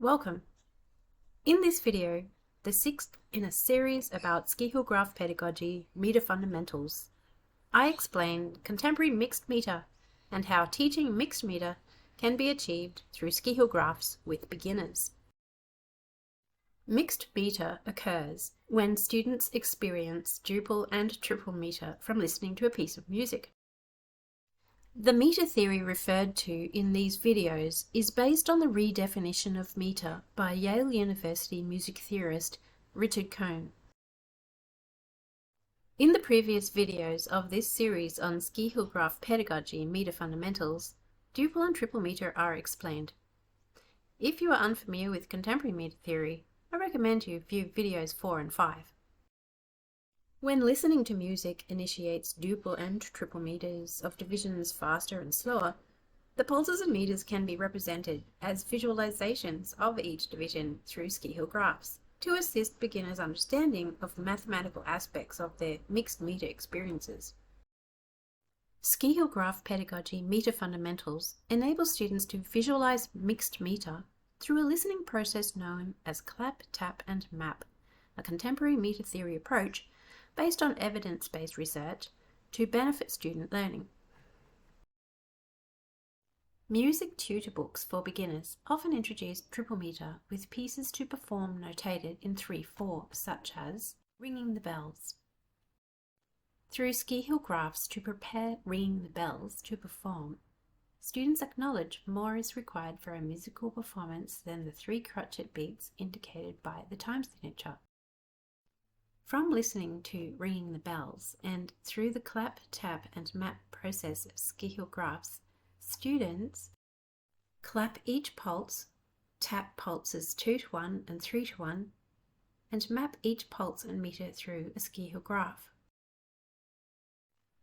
Welcome! In this video, the sixth in a series about ski-hill graph pedagogy, meter fundamentals, I explain contemporary mixed meter and how teaching mixed meter can be achieved through ski-hill graphs with beginners. Mixed meter occurs when students experience duple and triple meter from listening to a piece of music. The meter theory referred to in these videos is based on the redefinition of meter by Yale University music theorist Richard Cohn. In the previous videos of this series on ski-hill graph pedagogy and meter fundamentals, duple and triple meter are explained. If you are unfamiliar with contemporary meter theory, I recommend you view videos 4 and 5. When listening to music initiates duple and triple meters of divisions faster and slower, the pulses and meters can be represented as visualizations of each division through ski-hill graphs to assist beginners' understanding of the mathematical aspects of their mixed meter experiences. Ski-hill graph pedagogy meter fundamentals enable students to visualize mixed meter through a listening process known as clap, tap, and map, a contemporary meter theory approach based on evidence-based research to benefit student learning. Music tutor books for beginners often introduce triple meter with pieces to perform notated in 3/4, such as ringing the bells. Through ski-hill graphs to prepare ringing the bells to perform, students acknowledge more is required for a musical performance than the 3 crotchet beats indicated by the time signature. From listening to ringing the bells and through the clap, tap, and map process of ski-hill graphs, students clap each pulse, tap pulses 2 to 1 and 3 to 1, and map each pulse and meter through a ski-hill graph.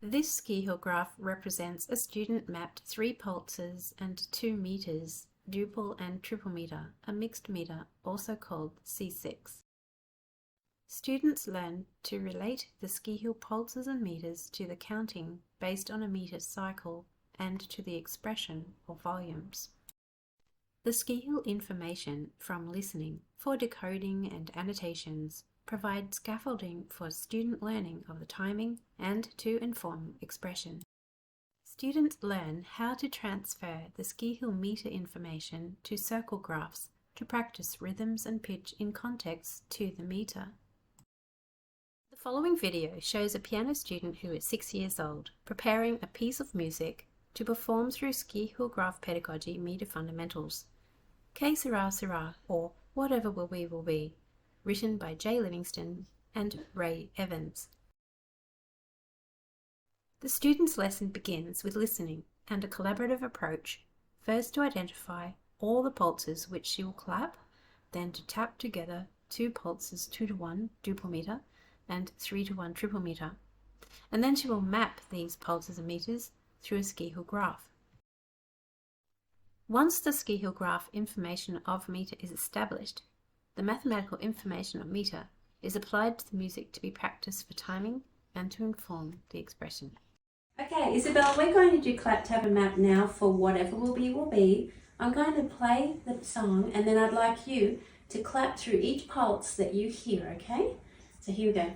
This ski-hill graph represents a student mapped 3 pulses and 2 meters, duple and triple meter, a mixed meter, also called C6. Students learn to relate the ski-hill pulses and meters to the counting based on a meter cycle and to the expression or volumes. The ski-hill information from listening for decoding and annotations provide scaffolding for student learning of the timing and to inform expression. Students learn how to transfer the ski-hill meter information to circle graphs to practice rhythms and pitch in context to the meter. The following video shows a piano student who is 6 years old preparing a piece of music to perform through ski-hill graph pedagogy meter fundamentals. Que sera sera, or Whatever Will Be, written by Jay Livingston and Ray Evans. The student's lesson begins with listening and a collaborative approach, first to identify all the pulses which she will clap, then to tap together 2 pulses 2 to 1 duple meter and 3 to 1 triple meter, and then she will map these pulses and meters through a ski-hill graph. Once the ski-hill graph information of meter is established, the mathematical information of meter is applied to the music to be practiced for timing and to inform the expression. Okay, Isabel, we're going to do clap, tap and map now for Whatever Will Be. I'm going to play the song and then I'd like you to clap through each pulse that you hear, okay? So here we go.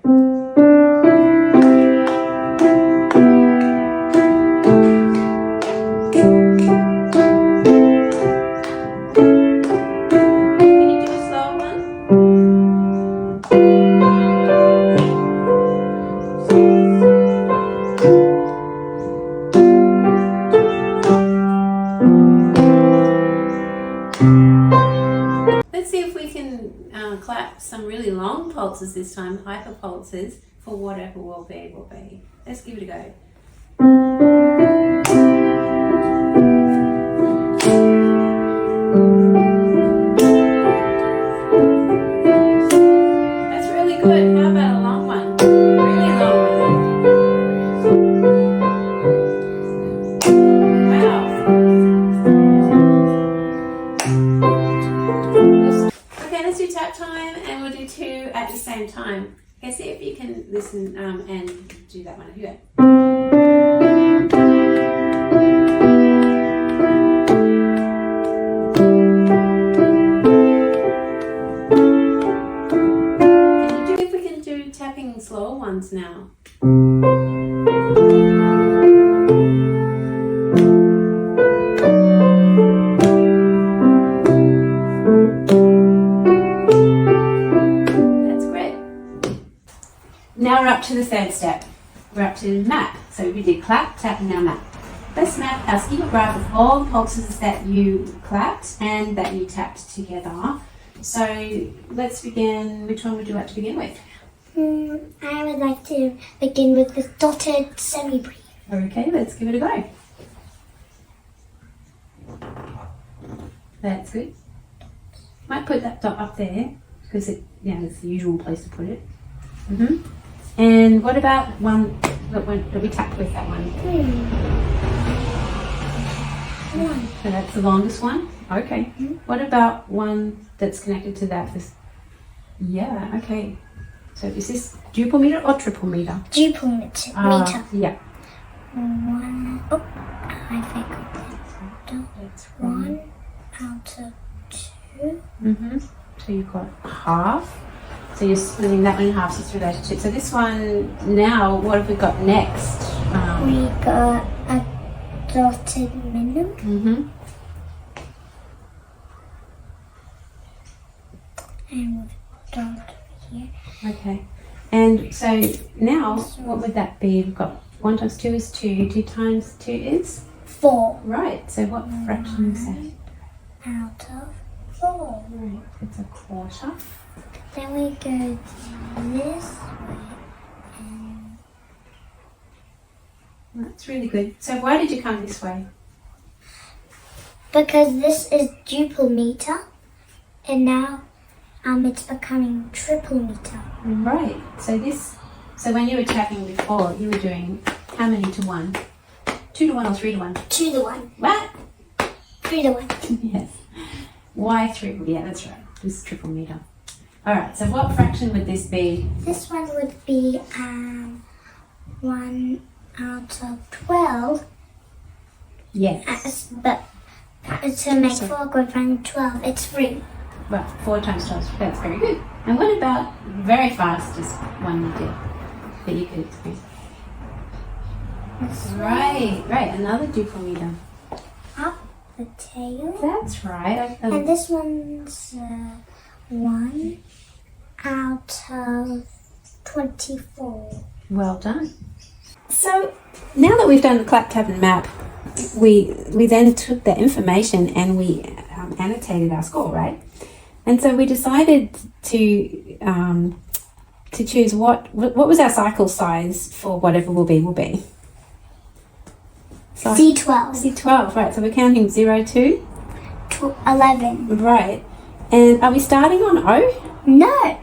Let's see if we can clap some really long pulses this time, hyper pulses, for Whatever Will Be. Let's give it a go. That's really good. How about a long one? Really long one. Wow. Okay, let's do tap time and we'll do 2 at the same time. Okay, see if you can listen and do that one. Here we go. up to the third step. We're up to map. So we did clap, tap, and now map. Let's map our skill graph of all the pulses that you clapped and that you tapped together. So let's begin. Which one would you like to begin with? I would like to begin with the dotted semi-brief. Okay, let's give it a go. That's good. Might put that dot up there because it's the usual place to put it. And what about one that we tapped with that one? So that's the longest one? Okay. What about one that's connected to that? Yeah, okay. So is this duple meter or triple meter? Duple meter. Yeah. One. Oh, I forgot. That's one out of two. So you've got half. So you're splitting that one in half, so it's related to. So this one now, what have we got next? We got a dotted minimum. And we've dot here. Okay. And so now, what would that be? We've got 1 times 2 is 2. 2 times 2 is? 4. Right. So what fraction is that? Out of 4. Right. It's a quarter. Then we go this way. That's really good. So why did you come this way? Because this is duple meter, and now it's becoming triple meter. Right. So when you were tapping before, you were doing how many to 1? 2 to 1 or 3 to 1? 2 to 1. What? 3 to 1. Yes. Why 3? Yeah, that's right. This is triple meter. All right. So what fraction would this be? This one would be 1 out of 12. Yes. But to make 4 go from 12, it's 3. Well, 4 times 12. That's very good. And what about very fastest one you did that you could explain? Right. Another duple meter. Up the tail. That's right. And this one's 1 out of 24. Well done. So now that we've done the clap, tap, and map, we then took that information and we annotated our score, right? And so we decided to choose what was our cycle size for whatever will be. So C12. C12, right. So we're counting 0 to 11. Right. And are we starting on O? No.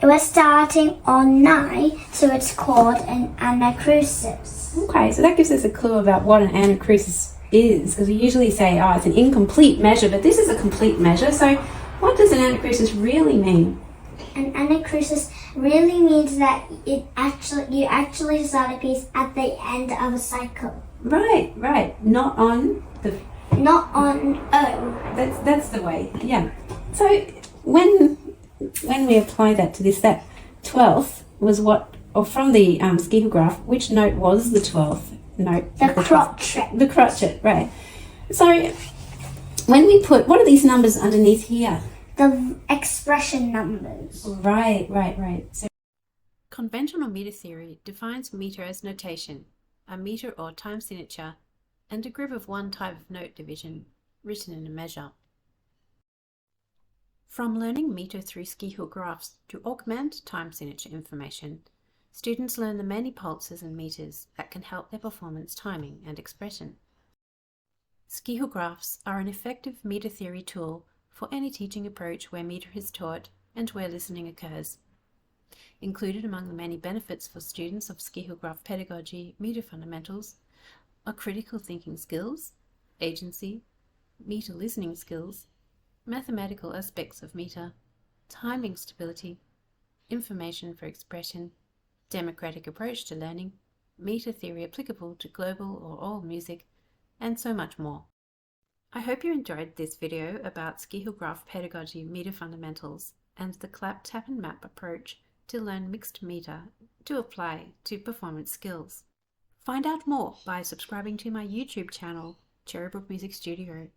We're starting on 9, so it's called an anacrusis. Okay, so that gives us a clue about what an anacrusis is, because we usually say, it's an incomplete measure, but this is a complete measure. So what does an anacrusis really mean? An anacrusis really means that you actually start a piece at the end of a cycle. Right. Not on O. That's the way. Yeah. So when we apply that to this, that 12th was what, or from the ski graph, which note was the 12th note? The crotchet. The crotchet, right. So when we put, what are these numbers underneath here? The expression numbers. Right. So conventional meter theory defines meter as notation, a meter or time signature, and a group of one type of note division written in a measure. From learning meter through ski hill graphs to augment time signature information, students learn the many pulses and meters that can help their performance timing and expression. Ski hill graphs are an effective meter theory tool for any teaching approach where meter is taught and where listening occurs. Included among the many benefits for students of ski hill graph pedagogy meter fundamentals are critical thinking skills, agency, meter listening skills, mathematical aspects of meter, timing stability, information for expression, democratic approach to learning, meter theory applicable to global or all music, and so much more. I hope you enjoyed this video about ski hill graph pedagogy meter fundamentals and the clap, tap and map approach to learn mixed meter to apply to performance skills. Find out more by subscribing to my YouTube channel, Cherrybrook Music Studio.